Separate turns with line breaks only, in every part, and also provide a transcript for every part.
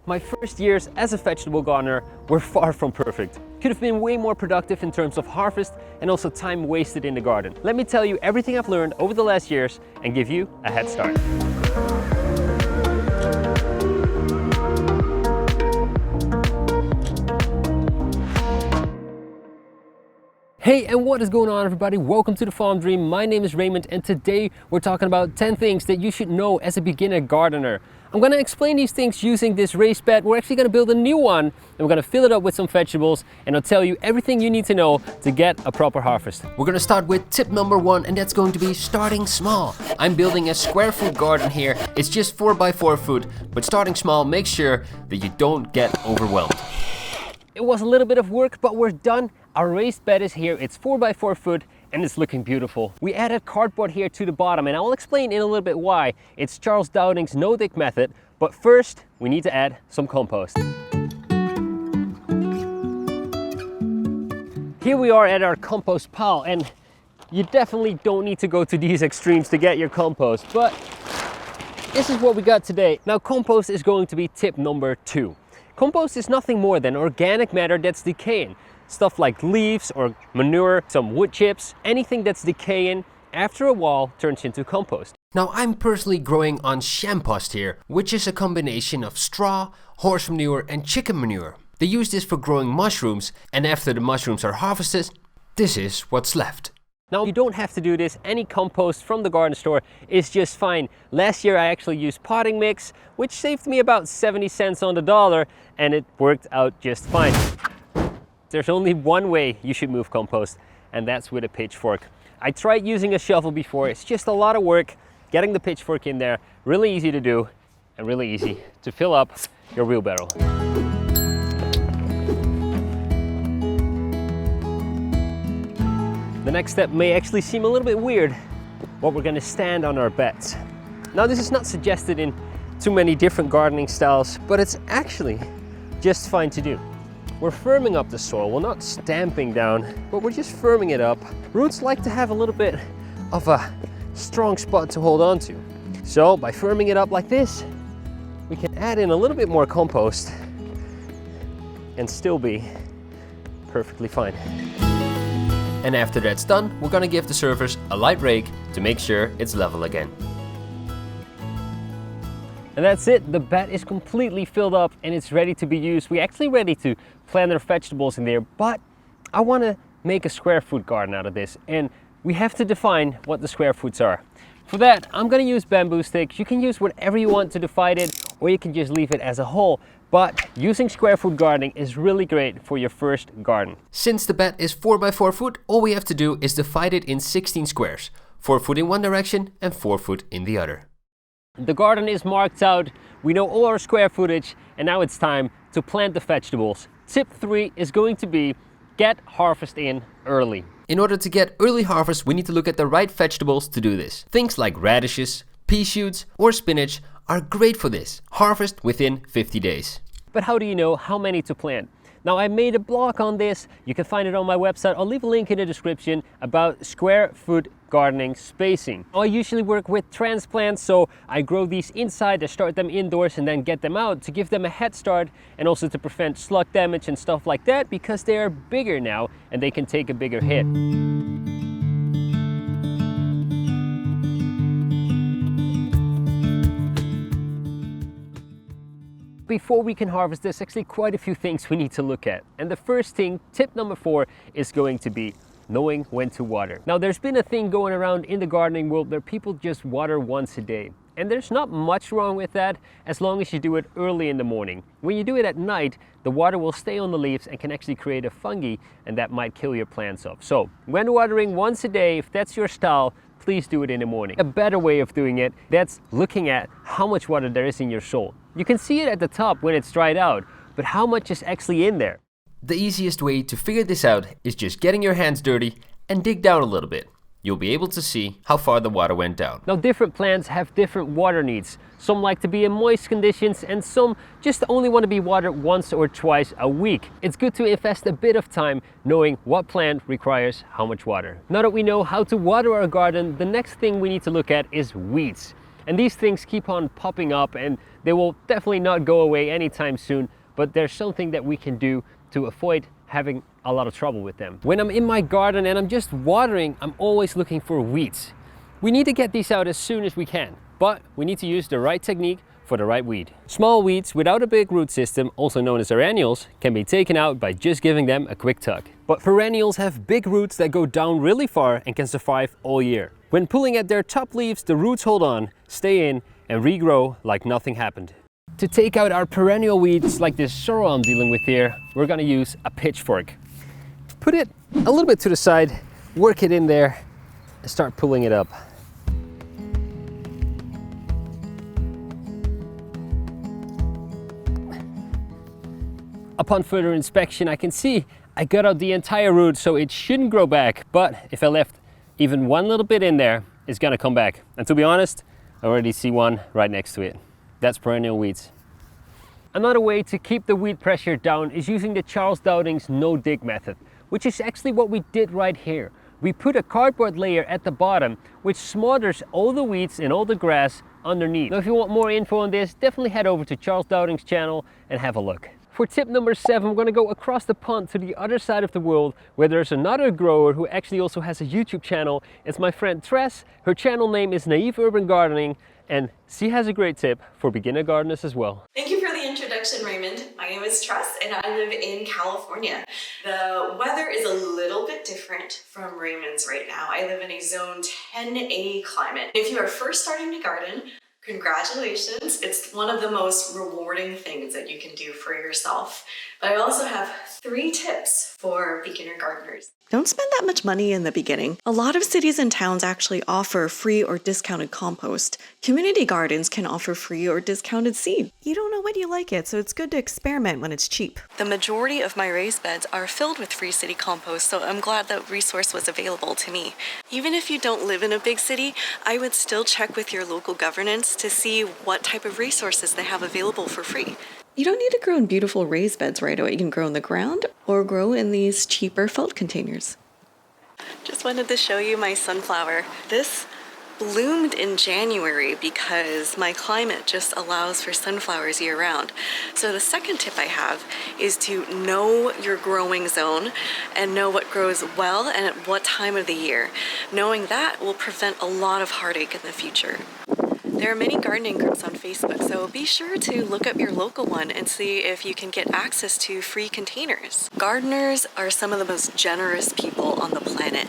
My first years as a vegetable gardener were far from perfect. Could have been way more productive in terms of harvest and also time wasted in the garden. Let me tell you everything I've learned over the last years and give you a head start. Hey, and what is going on, everybody? Welcome to the Farm Dream. My name is Raymond, and today we're talking about 10 things that you should know as a beginner gardener. I'm gonna explain these things using this raised bed. We're actually gonna build a new one, and we're gonna fill it up with some vegetables, and I'll tell you everything you need to know to get a proper harvest. We're gonna start with tip number 1, and that's going to be starting small. I'm building a square foot garden here. It's just 4 by 4 foot, but starting small, make sure that you don't get overwhelmed. It was a little bit of work, but we're done. Our raised bed is here. It's 4 by 4 foot and it's looking beautiful. We added cardboard here to the bottom, and I will explain in a little bit why. It's Charles Dowding's no-dig method, but first we need to add some compost. Here we are at our compost pile, and you definitely don't need to go to these extremes to get your compost, but this is what we got today. Now, compost is going to be tip number 2. Compost is nothing more than organic matter that's decaying. Stuff like leaves or manure, some wood chips, anything that's decaying after a while turns into compost. Now, I'm personally growing on compost here, which is a combination of straw, horse manure and chicken manure. They use this for growing mushrooms, and after the mushrooms are harvested, this is what's left. Now, you don't have to do this. Any compost from the garden store is just fine. Last year I actually used potting mix, which saved me about 70 cents on the dollar, and it worked out just fine. There's only one way you should move compost, and that's with a pitchfork. I tried using a shovel before. It's just a lot of work getting the pitchfork in there. Really easy to do and really easy to fill up your wheelbarrow. The next step may actually seem a little bit weird, but we're gonna stand on our beds. Now, this is not suggested in too many different gardening styles, but it's actually just fine to do. We're firming up the soil. We're not stamping down, but we're just firming it up. Roots like to have a little bit of a strong spot to hold on to. So by firming it up like this, we can add in a little bit more compost and still be perfectly fine. And after that's done, we're gonna give the surface a light rake to make sure it's level again. And that's it. The bed is completely filled up and it's ready to be used. We're actually ready to plant our vegetables in there, but I want to make a square foot garden out of this, and we have to define what the square foots are. For that, I'm going to use bamboo sticks. You can use whatever you want to divide it, or you can just leave it as a whole. But using square foot gardening is really great for your first garden. Since the bed is 4 by 4 foot, all we have to do is divide it in 16 squares. 4 foot in one direction and 4 foot in the other. The garden is marked out, we know all our square footage, and now it's time to plant the vegetables. Tip 3 is going to be get harvest in early. In order to get early harvest, we need to look at the right vegetables to do this. Things like radishes, pea shoots or spinach are great for this. Harvest within 50 days. But how do you know how many to plant? Now, I made a blog on this. You can find it on my website. I'll leave a link in the description about square foot gardening spacing. I usually work with transplants, so I grow these inside, I start them indoors and then get them out to give them a head start, and also to prevent slug damage and stuff like that, because they are bigger now and they can take a bigger hit. Before we can harvest, there's actually quite a few things we need to look at. And the first thing, tip number 4, is going to be knowing when to water. Now, there's been a thing going around in the gardening world where people just water once a day. And there's not much wrong with that, as long as you do it early in the morning. When you do it at night, the water will stay on the leaves and can actually create a fungi, and that might kill your plants off. So when watering once a day, if that's your style, please do it in the morning. A better way of doing it, that's looking at how much water there is in your soil. You can see it at the top when it's dried out, but how much is actually in there? The easiest way to figure this out is just getting your hands dirty and dig down a little bit. You'll be able to see how far the water went down. Now, different plants have different water needs. Some like to be in moist conditions, and some just only want to be watered once or twice a week. It's good to invest a bit of time knowing what plant requires how much water. Now that we know how to water our garden, the next thing we need to look at is weeds. And these things keep on popping up, and they will definitely not go away anytime soon, but there's something that we can do to avoid having a lot of trouble with them. When I'm in my garden and I'm just watering, I'm always looking for weeds. We need to get these out as soon as we can, but we need to use the right technique for the right weed. Small weeds without a big root system, also known as perennials, can be taken out by just giving them a quick tug. But perennials have big roots that go down really far and can survive all year. When pulling at their top leaves, the roots hold on, stay in, and regrow like nothing happened. To take out our perennial weeds like this sorrel I'm dealing with here, we're gonna use a pitchfork. Put it a little bit to the side, work it in there, and start pulling it up. Upon further inspection, I can see I got out the entire root, so it shouldn't grow back, but if I left even one little bit in there, it's gonna come back. And to be honest, I already see one right next to it. That's perennial weeds. Another way to keep the weed pressure down is using the Charles Dowding's no-dig method, which is actually what we did right here. We put a cardboard layer at the bottom, which smothers all the weeds and all the grass underneath. Now, if you want more info on this, definitely head over to Charles Dowding's channel and have a look. For tip number 7, we're going to go across the pond to the other side of the world, where there's another grower who actually also has a YouTube channel. It's my friend Tress. Her channel name is Naive Urban Gardening, and she has a great tip for beginner gardeners as well.
Thank you for the introduction, Raymond. My name is Tress and I live in California. The weather is a little bit different from Raymond's right now. I live in a zone 10A climate. If you are first starting to garden, congratulations. It's one of the most rewarding things that you can do for yourself. But I also have 3 tips for beginner gardeners. Don't spend that much money in the beginning. A lot of cities and towns actually offer free or discounted compost. Community gardens can offer free or discounted seed. You don't know when you like it, so it's good to experiment when it's cheap. The majority of my raised beds are filled with free city compost, so I'm glad that resource was available to me. Even if you don't live in a big city, I would still check with your local governance to see what type of resources they have available for free. You don't need to grow in beautiful raised beds right away. You can grow in the ground or grow in these cheaper felt containers. Just wanted to show you my sunflower. This bloomed in January because my climate just allows for sunflowers year round. So the second tip I have is to know your growing zone and know what grows well and at what time of the year. Knowing that will prevent a lot of heartache in the future. There are many gardening groups on Facebook, so be sure to look up your local one and see if you can get access to free containers. Gardeners are some of the most generous people on the planet,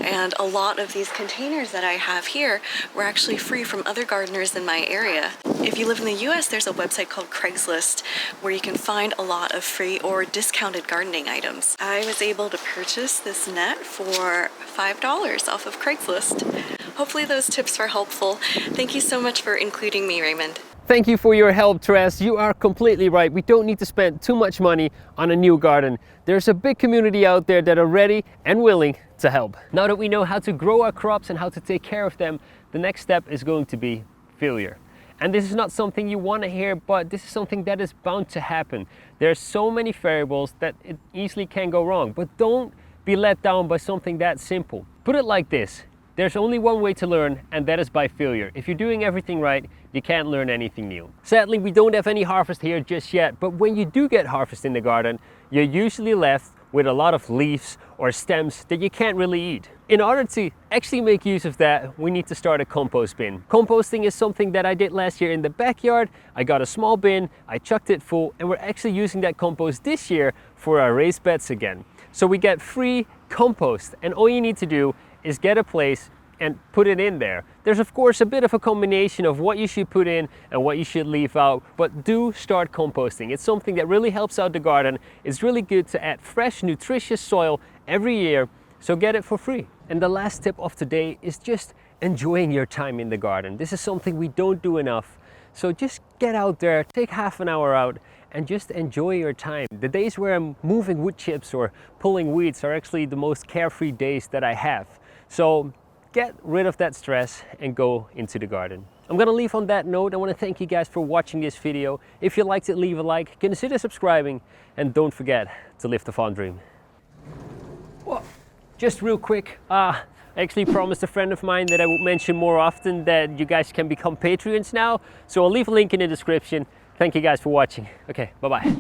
and a lot of these containers that I have here were actually free from other gardeners in my area. If you live in the US, there's a website called Craigslist where you can find a lot of free or discounted gardening items. I was able to purchase this net for $5 off of Craigslist. Hopefully those tips were helpful. Thank you so much for including me, Raymond.
Thank you for your help, Tress. You are completely right. We don't need to spend too much money on a new garden. There's a big community out there that are ready and willing to help. Now that we know how to grow our crops and how to take care of them, the next step is going to be failure. And this is not something you want to hear, but this is something that is bound to happen. There's so many variables that it easily can go wrong, but don't be let down by something that simple. Put it like this. There's only one way to learn, and that is by failure. If you're doing everything right, you can't learn anything new. Sadly, we don't have any harvest here just yet, but when you do get harvest in the garden, you're usually left with a lot of leaves or stems that you can't really eat. In order to actually make use of that, we need to start a compost bin. Composting is something that I did last year in the backyard. I got a small bin, I chucked it full, and we're actually using that compost this year for our raised beds again. So we get free compost, and all you need to do is get a place and put it in there. There's of course a bit of a combination of what you should put in and what you should leave out, but do start composting. It's something that really helps out the garden. It's really good to add fresh, nutritious soil every year, so get it for free. And the last tip of today is just enjoying your time in the garden. This is something we don't do enough. So just get out there, take half an hour out, and just enjoy your time. The days where I'm moving wood chips or pulling weeds are actually the most carefree days that I have. So get rid of that stress and go into the garden. I'm gonna leave on that note. I wanna thank you guys for watching this video. If you liked it, leave a like, consider subscribing, and don't forget to live the farm dream. Well, just real quick, I actually promised a friend of mine that I would mention more often that you guys can become Patreons now. So I'll leave a link in the description. Thank you guys for watching. Okay, bye-bye.